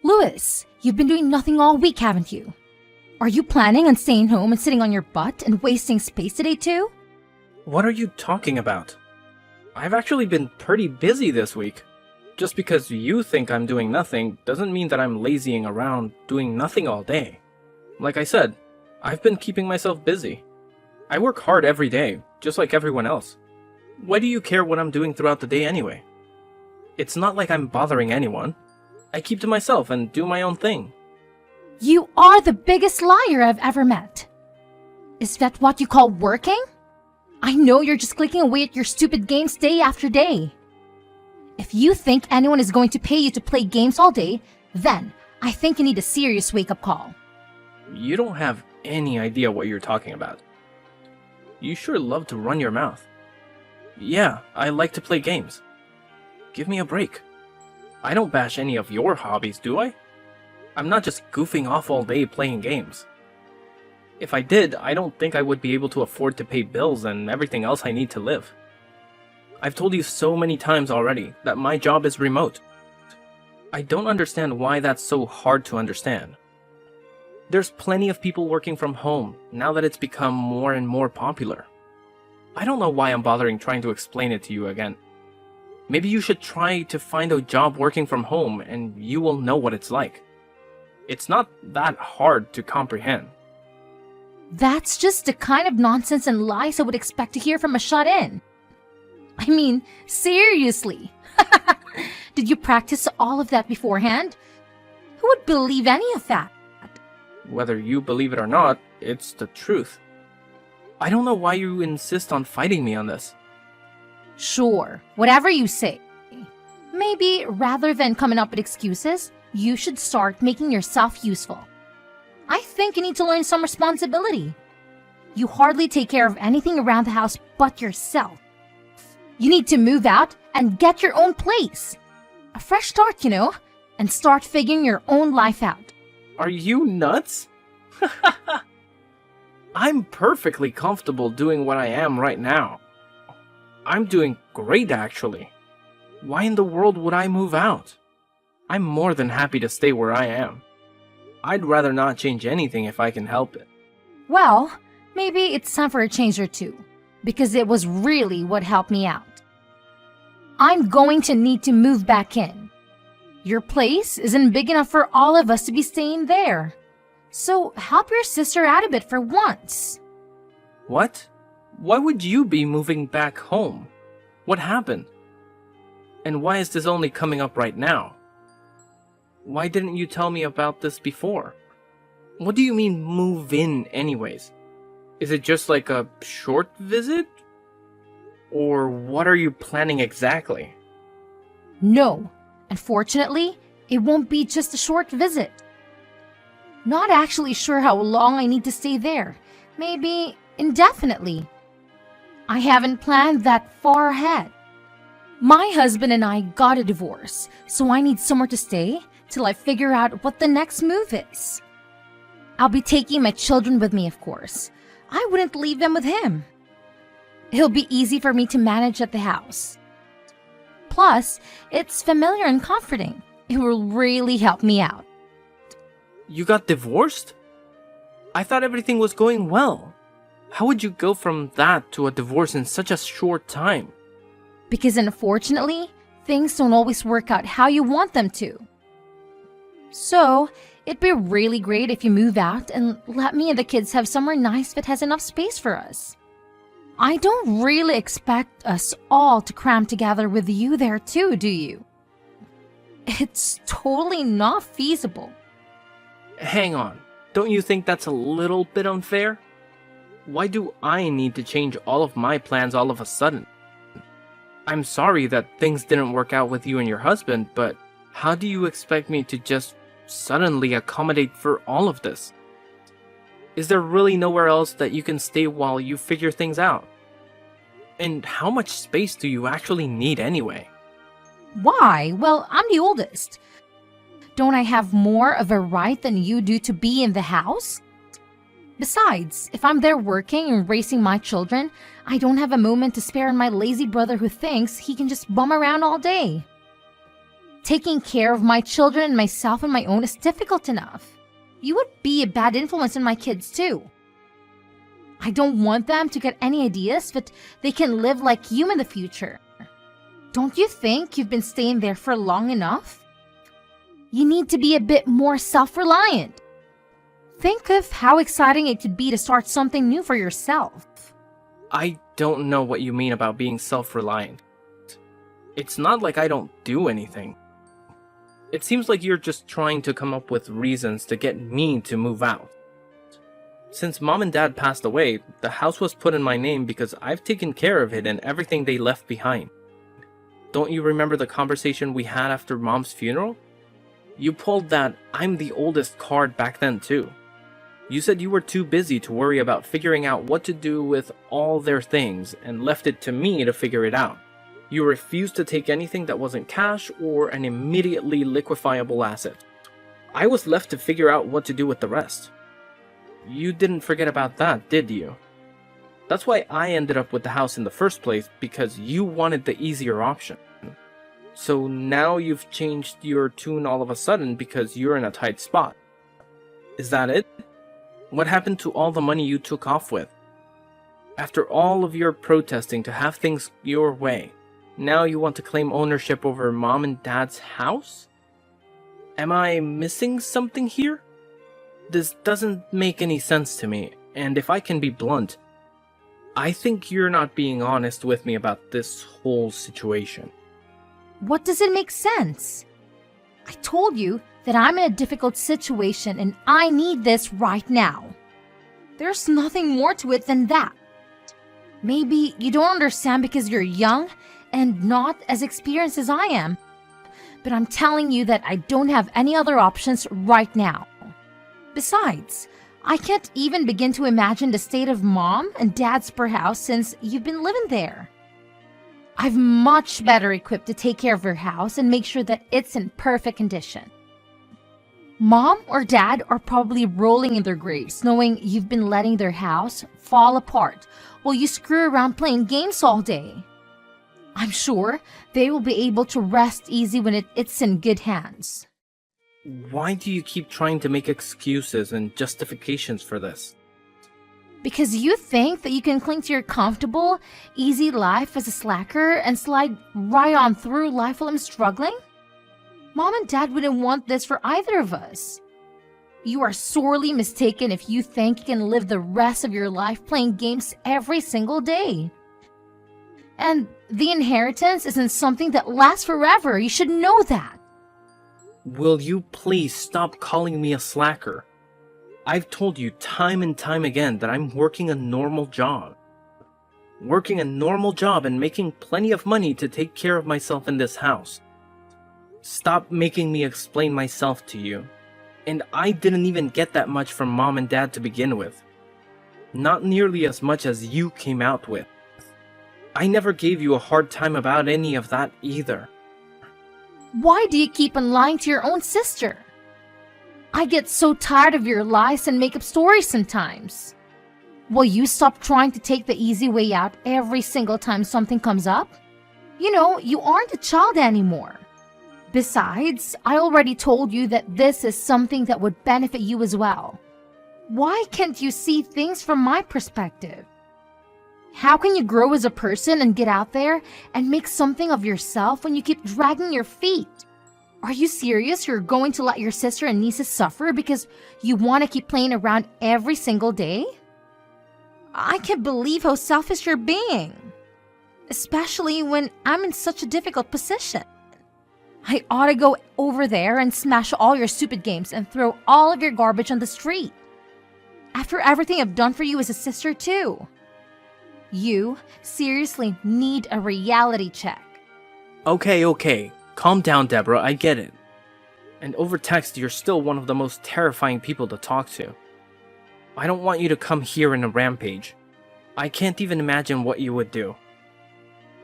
Louis, you've been doing nothing all week, haven't you? Are you planning on staying home and sitting on your butt and wasting space today too? What are you talking about? I've actually been pretty busy this week. Just because you think I'm doing nothing doesn't mean that I'm lazying around doing nothing all day. Like I said, I've been keeping myself busy. I work hard every day, just like everyone else. Why do you care what I'm doing throughout the day anyway? It's not like I'm bothering anyone. I keep to myself and do my own thing. You are the biggest liar I've ever met. Is that what you call working? I know you're just clicking away at your stupid games day after day. If you think anyone is going to pay you to play games all day, then I think you need a serious wake-up call. You don't have any idea what you're talking about. You sure love to run your mouth. Yeah, I like to play games. Give me a break. I don't bash any of your hobbies, do I? I'm not just goofing off all day playing games. If I did, I don't think I would be able to afford to pay bills and everything else I need to live. I've told you so many times already that my job is remote. I don't understand why that's so hard to understand. There's plenty of people working from home now that it's become more and more popular. I don't know why I'm bothering trying to explain it to you again. Maybe you should try to find a job working from home and you will know what it's like. It's not that hard to comprehend. That's just the kind of nonsense and lies I would expect to hear from a shut-in. I mean, seriously. Did you practice all of that beforehand? Who would believe any of that? Whether you believe it or not, it's the truth. I don't know why you insist on fighting me on this. Sure, whatever you say. Maybe rather than coming up with excuses, you should start making yourself useful. I think you need to learn some responsibility. You hardly take care of anything around the house but yourself. You need to move out and get your own place. A fresh start, and start figuring your own life out. Are you nuts? I'm perfectly comfortable doing what I am right now. I'm doing great, actually. Why in the world would I move out? I'm more than happy to stay where I am. I'd rather not change anything if I can help it. Well, maybe it's time for a change or two, because it was really what helped me out. I'm going to need to move back in. Your place isn't big enough for all of us to be staying there. So help your sister out a bit for once. What? Why would you be moving back home? What happened? And why is this only coming up right now? Why didn't you tell me about this before? What do you mean move in anyways? Is it just like a short visit? Or what are you planning exactly? No, unfortunately, it won't be just a short visit. Not actually sure how long I need to stay there. Maybe indefinitely. I haven't planned that far ahead. My husband and I got a divorce, so I need somewhere to stay till I figure out what the next move is. I'll be taking my children with me, of course. I wouldn't leave them with him. It'll be easy for me to manage at the house. Plus, it's familiar and comforting. It will really help me out. You got divorced? I thought everything was going well. How would you go from that to a divorce in such a short time? Because unfortunately, things don't always work out how you want them to. So, it'd be really great if you move out and let me and the kids have somewhere nice that has enough space for us. I don't really expect us all to cram together with you there too, do you? It's totally not feasible. Hang on, don't you think that's a little bit unfair? Why do I need to change all of my plans all of a sudden? I'm sorry that things didn't work out with you and your husband, but how do you expect me to just suddenly accommodate for all of this? Is there really nowhere else that you can stay while you figure things out? And how much space do you actually need anyway? Why? Well, I'm the oldest. Don't I have more of a right than you do to be in the house? Besides, if I'm there working and raising my children, I don't have a moment to spare on my lazy brother who thinks he can just bum around all day. Taking care of my children and myself on my own is difficult enough. You would be a bad influence on my kids too. I don't want them to get any ideas that they can live like you in the future. Don't you think you've been staying there for long enough? You need to be a bit more self-reliant. Think of how exciting it could be to start something new for yourself. I don't know what you mean about being self-reliant. It's not like I don't do anything. It seems like you're just trying to come up with reasons to get me to move out. Since Mom and Dad passed away, the house was put in my name because I've taken care of it and everything they left behind. Don't you remember the conversation we had after Mom's funeral? You pulled that "I'm the oldest" card back then too. You said you were too busy to worry about figuring out what to do with all their things and left it to me to figure it out. You refused to take anything that wasn't cash or an immediately liquefiable asset. I was left to figure out what to do with the rest. You didn't forget about that, did you? That's why I ended up with the house in the first place, because you wanted the easier option. So now you've changed your tune all of a sudden because you're in a tight spot. Is that it? What happened to all the money you took off with? After all of your protesting to have things your way, now you want to claim ownership over Mom and Dad's house? Am I missing something here? This doesn't make any sense to me, and if I can be blunt, I think you're not being honest with me about this whole situation. What does it make sense? I told you that I'm in a difficult situation and I need this right now. There's nothing more to it than that. Maybe you don't understand because you're young and not as experienced as I am, but I'm telling you that I don't have any other options right now. Besides, I can't even begin to imagine the state of Mom and Dad's spare house since you've been living there. I'm much better equipped to take care of your house and make sure that it's in perfect condition. Mom or Dad are probably rolling in their graves knowing you've been letting their house fall apart while you screw around playing games all day. I'm sure they will be able to rest easy when it's in good hands. Why do you keep trying to make excuses and justifications for this? Because you think that you can cling to your comfortable, easy life as a slacker and slide right on through life while I'm struggling? Mom and Dad wouldn't want this for either of us. You are sorely mistaken if you think you can live the rest of your life playing games every single day. And the inheritance isn't something that lasts forever. You should know that. Will you please stop calling me a slacker? I've told you time and time again that I'm working a normal job. Working a normal job and making plenty of money to take care of myself in this house. Stop making me explain myself to you. And I didn't even get that much from Mom and Dad to begin with. Not nearly as much as you came out with. I never gave you a hard time about any of that either. Why do you keep on lying to your own sister? I get so tired of your lies and make up stories sometimes. Will you stop trying to take the easy way out every single time something comes up? You know, you aren't a child anymore. Besides, I already told you that this is something that would benefit you as well. Why can't you see things from my perspective? How can you grow as a person and get out there and make something of yourself when you keep dragging your feet? Are you serious you're going to let your sister and nieces suffer because you want to keep playing around every single day? I can't believe how selfish you're being. Especially when I'm in such a difficult position. I ought to go over there and smash all your stupid games and throw all of your garbage on the street. After everything I've done for you as a sister too. You seriously need a reality check. Okay. Calm down, Deborah, I get it. And over text, you're still one of the most terrifying people to talk to. I don't want you to come here in a rampage. I can't even imagine what you would do.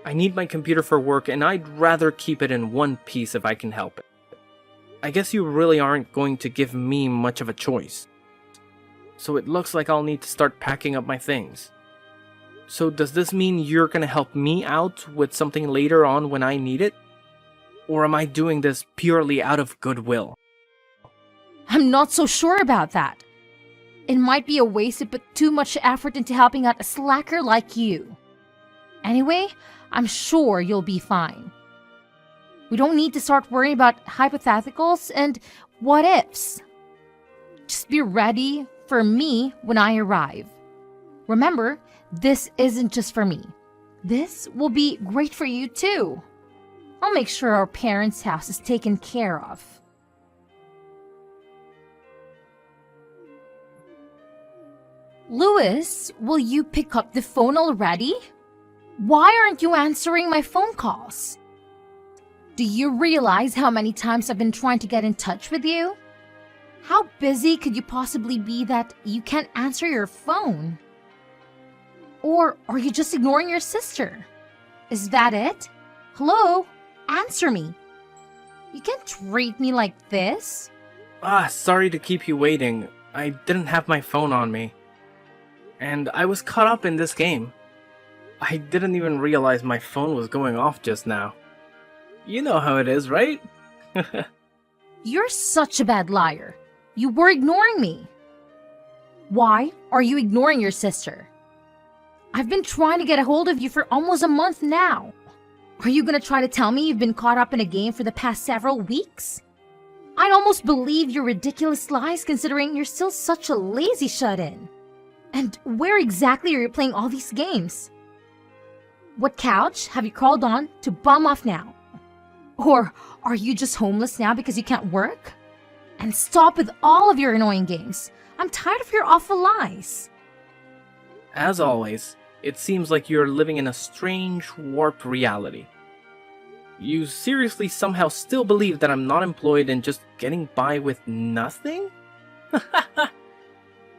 I need my computer for work, and I'd rather keep it in one piece if I can help it. I guess you really aren't going to give me much of a choice. So it looks like I'll need to start packing up my things. So does this mean you're gonna help me out with something later on when I need it? Or am I doing this purely out of goodwill? I'm not so sure about that. It might be a waste to put too much effort into helping out a slacker like you. Anyway, I'm sure you'll be fine. We don't need to start worrying about hypotheticals and what ifs. Just be ready for me when I arrive. Remember, this isn't just for me. This will be great for you too. I'll make sure our parents' house is taken care of. Louis, will you pick up the phone already? Why aren't you answering my phone calls? Do you realize how many times I've been trying to get in touch with you? How busy could you possibly be that you can't answer your phone? Or are you just ignoring your sister? Is that it? Hello? Answer me. You can't treat me like this. Sorry to keep you waiting. I didn't have my phone on me. And I was caught up in this game. I didn't even realize my phone was going off just now. You know how it is, right? You're such a bad liar. You were ignoring me. Why are you ignoring your sister? I've been trying to get a hold of you for almost a month now. Are you gonna try to tell me you've been caught up in a game for the past several weeks? I'd almost believe your ridiculous lies considering you're still such a lazy shut-in. And where exactly are you playing all these games? What couch have you crawled on to bum off now? Or are you just homeless now because you can't work? And stop with all of your annoying games. I'm tired of your awful lies. As always, it seems like you're living in a strange, warped reality. You seriously somehow still believe that I'm not employed and just getting by with nothing?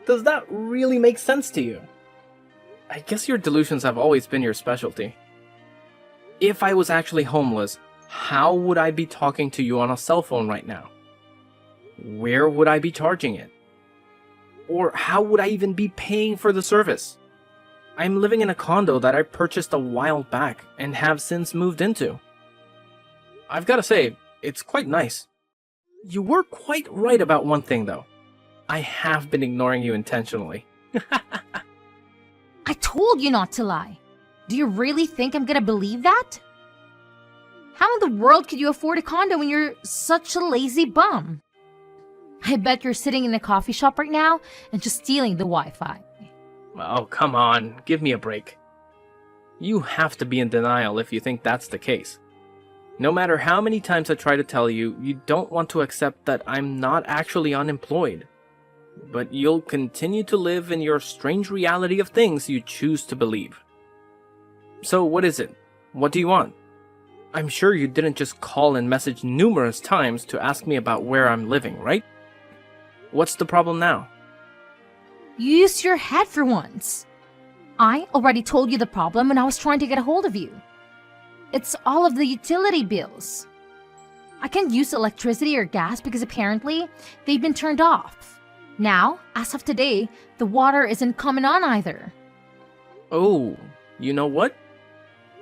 Does that really make sense to you? I guess your delusions have always been your specialty. If I was actually homeless, how would I be talking to you on a cell phone right now? Where would I be charging it? Or how would I even be paying for the service? I'm living in a condo that I purchased a while back and have since moved into. I've gotta say, it's quite nice. You were quite right about one thing though. I have been ignoring you intentionally. I told you not to lie. Do you really think I'm gonna believe that? How in the world could you afford a condo when you're such a lazy bum? I bet you're sitting in a coffee shop right now and just stealing the Wi-Fi. Oh, come on, give me a break. You have to be in denial if you think that's the case. No matter how many times I try to tell you, you don't want to accept that I'm not actually unemployed. But you'll continue to live in your strange reality of things you choose to believe. So what is it? What do you want? I'm sure you didn't just call and message numerous times to ask me about where I'm living, right? What's the problem now? Use your head for once. I already told you the problem when I was trying to get a hold of you. It's all of the utility bills. I can't use electricity or gas because apparently they've been turned off. Now, as of today, the water isn't coming on either. Oh, you know what?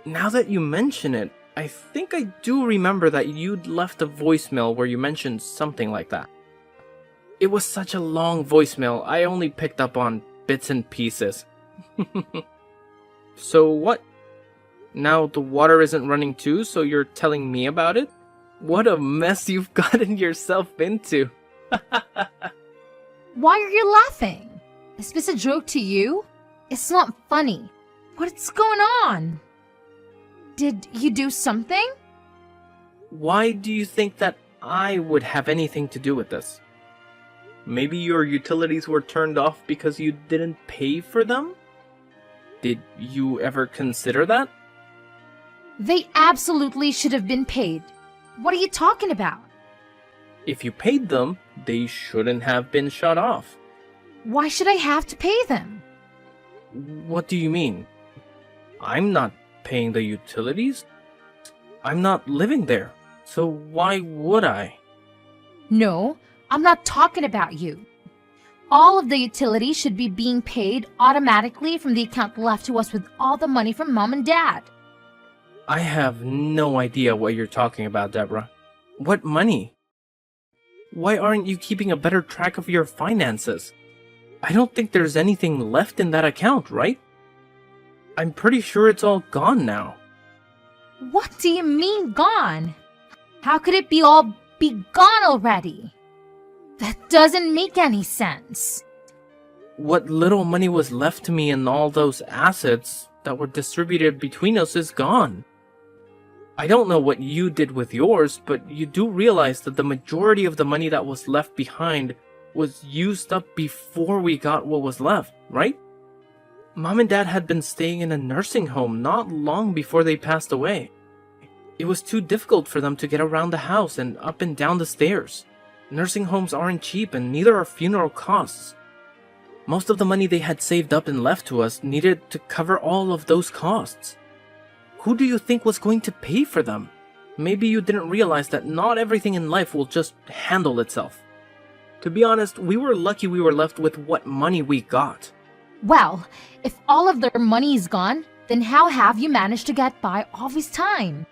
Now that you mention it, I think I do remember that you'd left a voicemail where you mentioned something like that. It was such a long voicemail, I only picked up on bits and pieces. So what? Now the water isn't running too, so you're telling me about it? What a mess you've gotten yourself into. Why are you laughing? Is this a joke to you? It's not funny. What's going on? Did you do something? Why do you think that I would have anything to do with this? Maybe your utilities were turned off because you didn't pay for them? Did you ever consider that? They absolutely should have been paid. What are you talking about? If you paid them, they shouldn't have been shut off. Why should I have to pay them? What do you mean? I'm not paying the utilities. I'm not living there, so why would I? No, I'm not talking about you. All of the utilities should be being paid automatically from the account left to us with all the money from Mom and Dad. I have no idea what you're talking about, Deborah. What money? Why aren't you keeping a better track of your finances? I don't think there's anything left in that account, right? I'm pretty sure it's all gone now. What do you mean gone? How could it be gone already? That doesn't make any sense. What little money was left to me in all those assets that were distributed between us is gone. I don't know what you did with yours, but you do realize that the majority of the money that was left behind was used up before we got what was left, right? Mom and Dad had been staying in a nursing home not long before they passed away. It was too difficult for them to get around the house and up and down the stairs. Nursing homes aren't cheap, and neither are funeral costs. Most of the money they had saved up and left to us needed to cover all of those costs. Who do you think was going to pay for them? Maybe you didn't realize that not everything in life will just handle itself. To be honest, we were lucky we were left with what money we got. Well, if all of their money is gone, then how have you managed to get by all this time?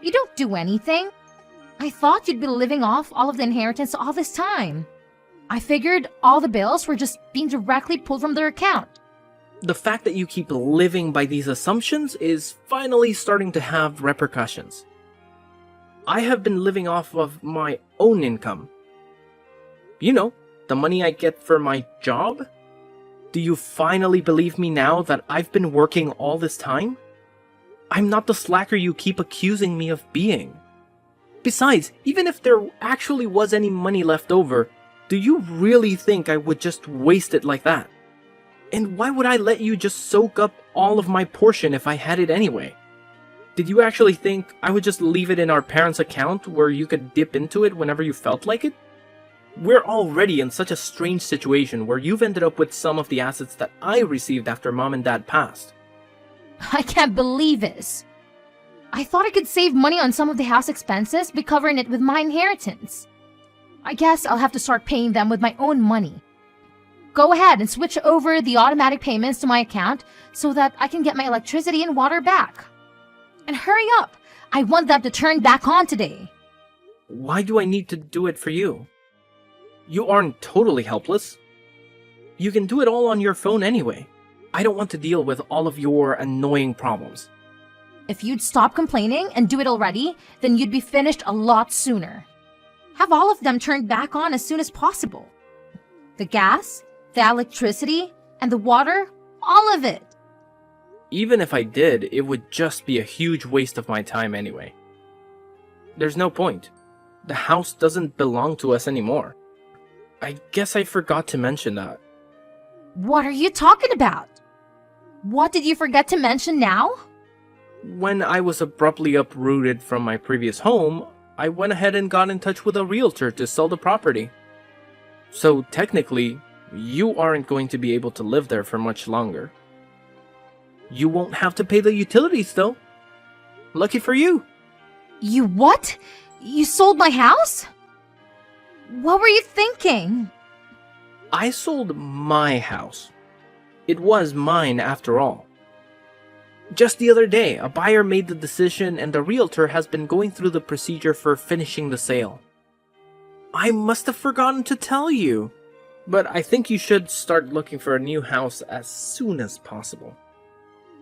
You don't do anything. I thought you'd be living off all of the inheritance all this time. I figured all the bills were just being directly pulled from their account. The fact that you keep living by these assumptions is finally starting to have repercussions. I have been living off of my own income. You know, the money I get for my job? Do you finally believe me now that I've been working all this time? I'm not the slacker you keep accusing me of being. Besides, even if there actually was any money left over, do you really think I would just waste it like that? And why would I let you just soak up all of my portion if I had it anyway? Did you actually think I would just leave it in our parents' account where you could dip into it whenever you felt like it? We're already in such a strange situation where you've ended up with some of the assets that I received after Mom and Dad passed. I can't believe this. I thought I could save money on some of the house expenses by covering it with my inheritance. I guess I'll have to start paying them with my own money. Go ahead and switch over the automatic payments to my account so that I can get my electricity and water back. And hurry up! I want them to turn back on today. Why do I need to do it for you? You aren't totally helpless. You can do it all on your phone anyway. I don't want to deal with all of your annoying problems. If you'd stop complaining and do it already, then you'd be finished a lot sooner. Have all of them turned back on as soon as possible. The gas, the electricity, and the water, all of it. Even if I did, it would just be a huge waste of my time anyway. There's no point. The house doesn't belong to us anymore. I guess I forgot to mention that. What are you talking about? What did you forget to mention now? When I was abruptly uprooted from my previous home, I went ahead and got in touch with a realtor to sell the property. So technically, you aren't going to be able to live there for much longer. You won't have to pay the utilities though. Lucky for you. You what? You sold my house? What were you thinking? I sold my house. It was mine after all. Just the other day, a buyer made the decision and the realtor has been going through the procedure for finishing the sale. I must have forgotten to tell you, but I think you should start looking for a new house as soon as possible.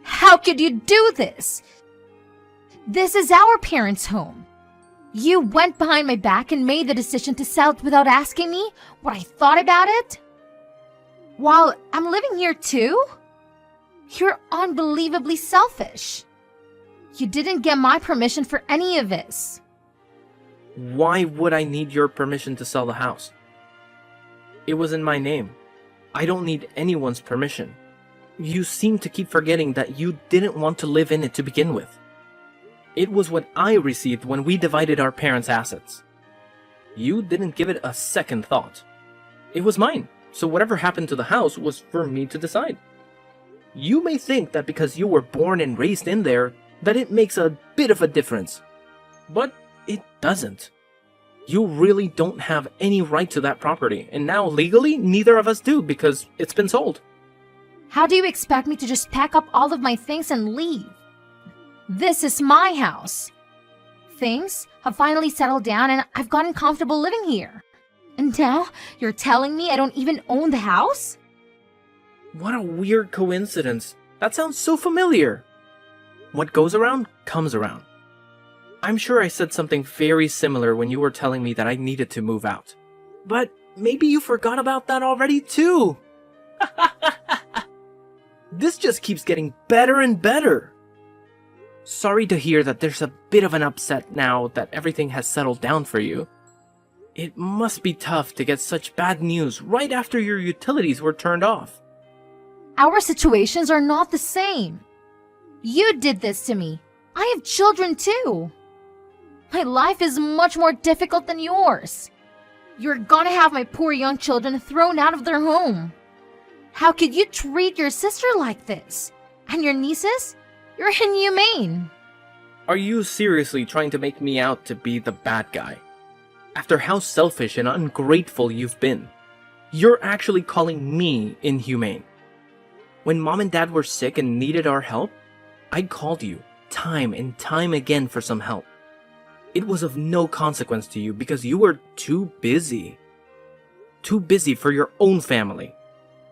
How could you do this? This is our parents' home. You went behind my back and made the decision to sell it without asking me what I thought about it? While I'm living here too? You're unbelievably selfish. You didn't get my permission for any of this. Why would I need your permission to sell the house? It was in my name. I don't need anyone's permission. You seem to keep forgetting that you didn't want to live in it to begin with. It was what I received when we divided our parents' assets. You didn't give it a second thought. It was mine, so whatever happened to the house was for me to decide. You may think that because you were born and raised in there, that it makes a bit of a difference. But it doesn't. You really don't have any right to that property, and now legally, neither of us do because it's been sold. How do you expect me to just pack up all of my things and leave? This is my house. Things have finally settled down and I've gotten comfortable living here. And now you're telling me I don't even own the house? What a weird coincidence. That sounds so familiar. What goes around comes around. I'm sure I said something very similar when you were telling me that I needed to move out. But maybe you forgot about that already too. This just keeps getting better and better. Sorry to hear that there's a bit of an upset now that everything has settled down for you. It must be tough to get such bad news right after your utilities were turned off. Our situations are not the same. You did this to me. I have children too. My life is much more difficult than yours. You're gonna have my poor young children thrown out of their home. How could you treat your sister like this? And your nieces? You're inhumane. Are you seriously trying to make me out to be the bad guy? After how selfish and ungrateful you've been, you're actually calling me inhumane. When Mom and Dad were sick and needed our help, I called you time and time again for some help. It was of no consequence to you because you were too busy. Too busy for your own family.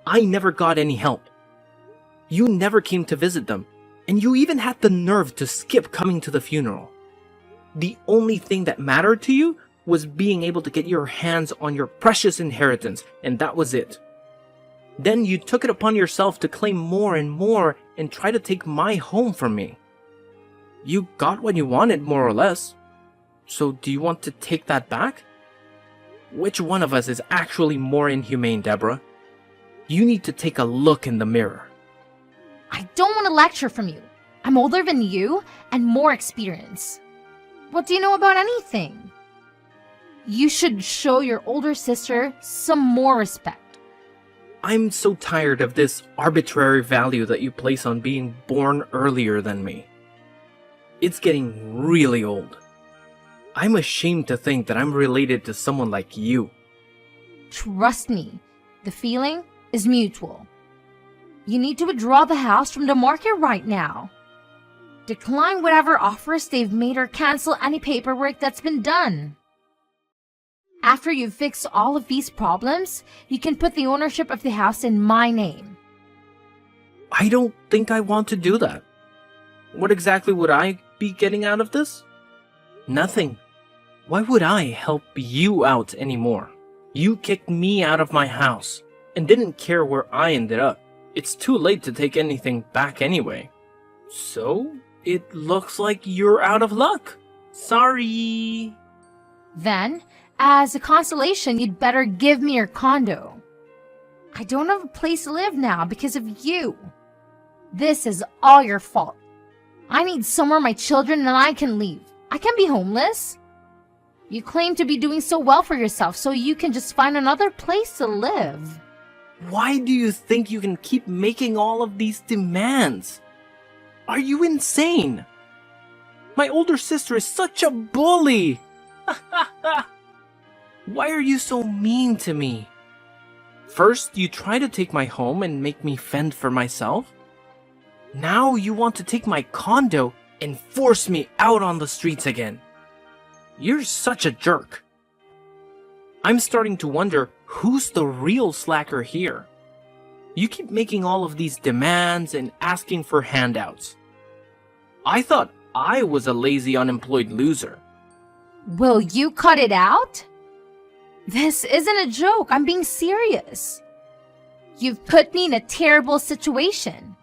I never got any help. You never came to visit them, and you even had the nerve to skip coming to the funeral. The only thing that mattered to you was being able to get your hands on your precious inheritance, and that was it. Then you took it upon yourself to claim more and more and try to take my home from me. You got what you wanted, more or less. So do you want to take that back? Which one of us is actually more inhumane, Deborah? You need to take a look in the mirror. I don't want to lecture from you. I'm older than you and more experienced. What do you know about anything? You should show your older sister some more respect. I'm so tired of this arbitrary value that you place on being born earlier than me. It's getting really old. I'm ashamed to think that I'm related to someone like you. Trust me, the feeling is mutual. You need to withdraw the house from the market right now. Decline whatever offers they've made or cancel any paperwork that's been done. After you've fixed all of these problems, you can put the ownership of the house in my name. I don't think I want to do that. What exactly would I be getting out of this? Nothing. Why would I help you out anymore? You kicked me out of my house and didn't care where I ended up. It's too late to take anything back anyway. So, it looks like you're out of luck. Sorry. Then, as a consolation, you'd better give me your condo. I don't have a place to live now because of you. This is all your fault. I need somewhere my children and I can leave. I can't be homeless. You claim to be doing so well for yourself, so you can just find another place to live. Why do you think you can keep making all of these demands? Are you insane? My older sister is such a bully. Why are you so mean to me? First, you try to take my home and make me fend for myself. Now you want to take my condo and force me out on the streets again. You're such a jerk. I'm starting to wonder who's the real slacker here. You keep making all of these demands and asking for handouts. I thought I was a lazy, unemployed loser. Will you cut it out? This isn't a joke. I'm being serious. You've put me in a terrible situation.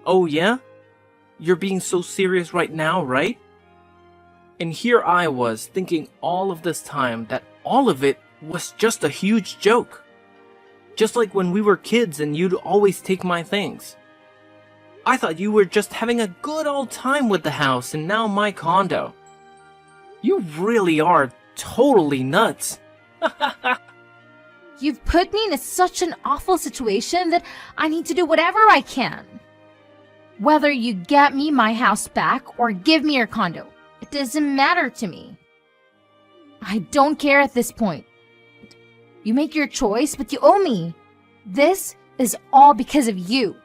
Oh yeah? You're being so serious right now, right? And here I was thinking all of this time that all of it was just a huge joke. Just like when we were kids and you'd always take my things. I thought you were just having a good old time with the house and now my condo. You really are totally nuts. You've put me in such an awful situation that I need to do whatever I can. Whether you get me my house back or give me your condo, it doesn't matter to me. I don't care at this point. You make your choice, but you owe me. This is all because of you.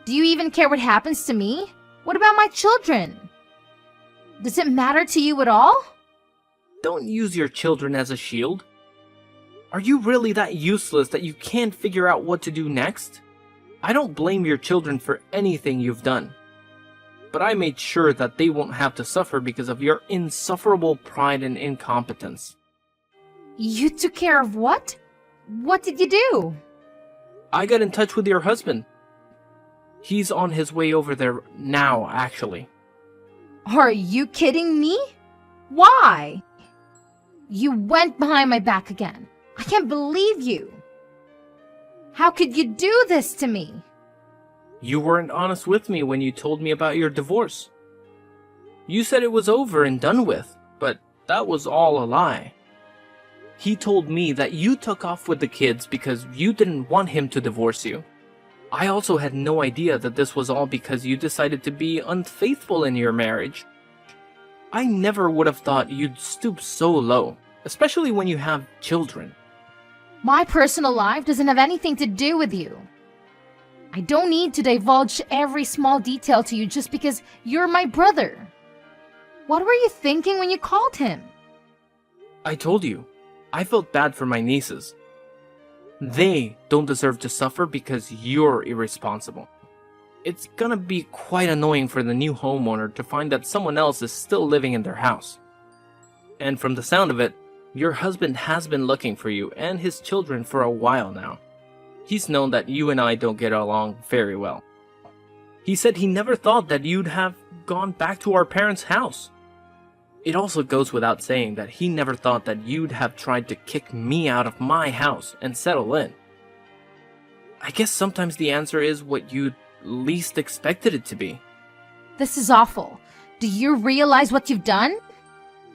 Do you even care what happens to me? What about my children? Does it matter to you at all? Don't use your children as a shield. Are you really that useless that you can't figure out what to do next? I don't blame your children for anything you've done. But I made sure that they won't have to suffer because of your insufferable pride and incompetence. You took care of what? What did you do? I got in touch with your husband. He's on his way over there now, actually. Are you kidding me? Why? You went behind my back again. I can't believe you. How could you do this to me? You weren't honest with me when you told me about your divorce. You said it was over and done with, but that was all a lie. He told me that you took off with the kids because you didn't want him to divorce you. I also had no idea that this was all because you decided to be unfaithful in your marriage. I never would have thought you'd stoop so low, especially when you have children. My personal life doesn't have anything to do with you. I don't need to divulge every small detail to you just because you're my brother. What were you thinking when you called him? I told you, I felt bad for my nieces. They don't deserve to suffer because you're irresponsible. It's gonna be quite annoying for the new homeowner to find that someone else is still living in their house. And from the sound of it, your husband has been looking for you and his children for a while now. He's known that you and I don't get along very well. He said he never thought that you'd have gone back to our parents' house. It also goes without saying that he never thought that you'd have tried to kick me out of my house and settle in. I guess sometimes the answer is what you'd least expected it to be. This is awful. Do you realize what you've done?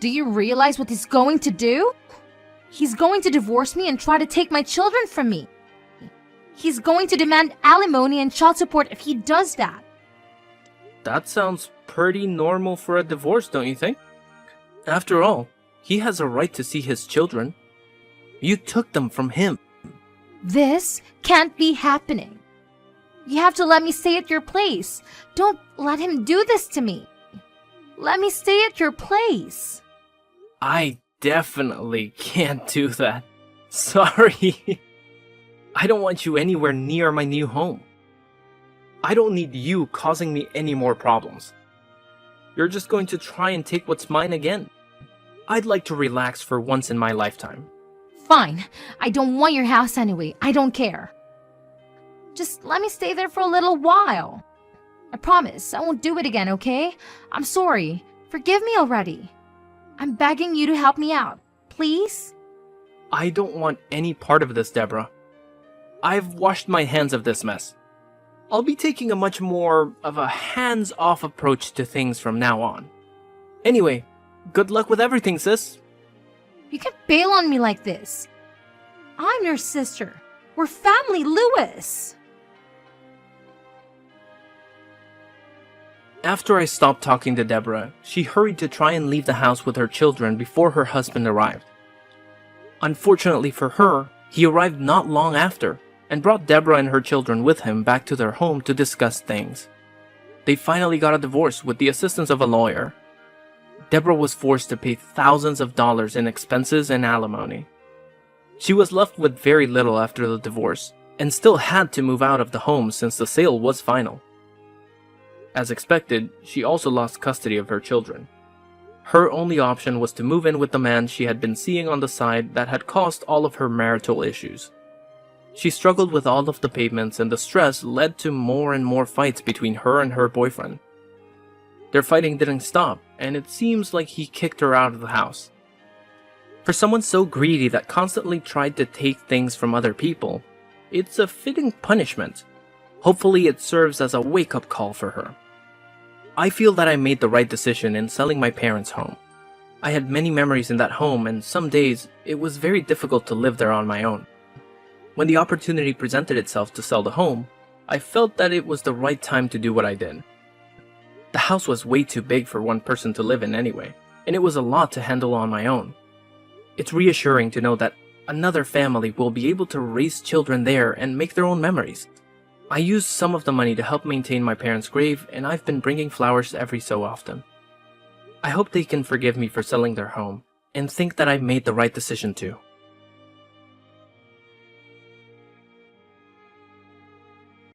Do you realize what he's going to do? He's going to divorce me and try to take my children from me. He's going to demand alimony and child support if he does that. That sounds pretty normal for a divorce, don't you think? After all, he has a right to see his children. You took them from him. This can't be happening. You have to let me stay at your place. Don't let him do this to me. Let me stay at your place. I definitely can't do that. Sorry. I don't want you anywhere near my new home. I don't need you causing me any more problems. You're just going to try and take what's mine again. I'd like to relax for once in my lifetime. Fine. I don't want your house anyway. I don't care. Just let me stay there for a little while. I promise I won't do it again, okay? I'm sorry. Forgive me already. I'm begging you to help me out. Please? I don't want any part of this, Deborah. I've washed my hands of this mess. I'll be taking a much more of a hands-off approach to things from now on. Anyway, good luck with everything, sis. You can't bail on me like this. I'm your sister. We're family, Louis. After I stopped talking to Deborah, she hurried to try and leave the house with her children before her husband arrived. Unfortunately for her, he arrived not long after, and brought Deborah and her children with him back to their home to discuss things. They finally got a divorce with the assistance of a lawyer. Deborah was forced to pay thousands of dollars in expenses and alimony. She was left with very little after the divorce, and still had to move out of the home since the sale was final. As expected, she also lost custody of her children. Her only option was to move in with the man she had been seeing on the side that had caused all of her marital issues. She struggled with all of the payments, and the stress led to more and more fights between her and her boyfriend. Their fighting didn't stop, and it seems like he kicked her out of the house. For someone so greedy that constantly tried to take things from other people, it's a fitting punishment. Hopefully it serves as a wake-up call for her. I feel that I made the right decision in selling my parents' home. I had many memories in that home, and some days it was very difficult to live there on my own. When the opportunity presented itself to sell the home, I felt that it was the right time to do what I did. The house was way too big for one person to live in anyway, and it was a lot to handle on my own. It's reassuring to know that another family will be able to raise children there and make their own memories. I used some of the money to help maintain my parents' grave, and I've been bringing flowers every so often. I hope they can forgive me for selling their home, and think that I made the right decision too.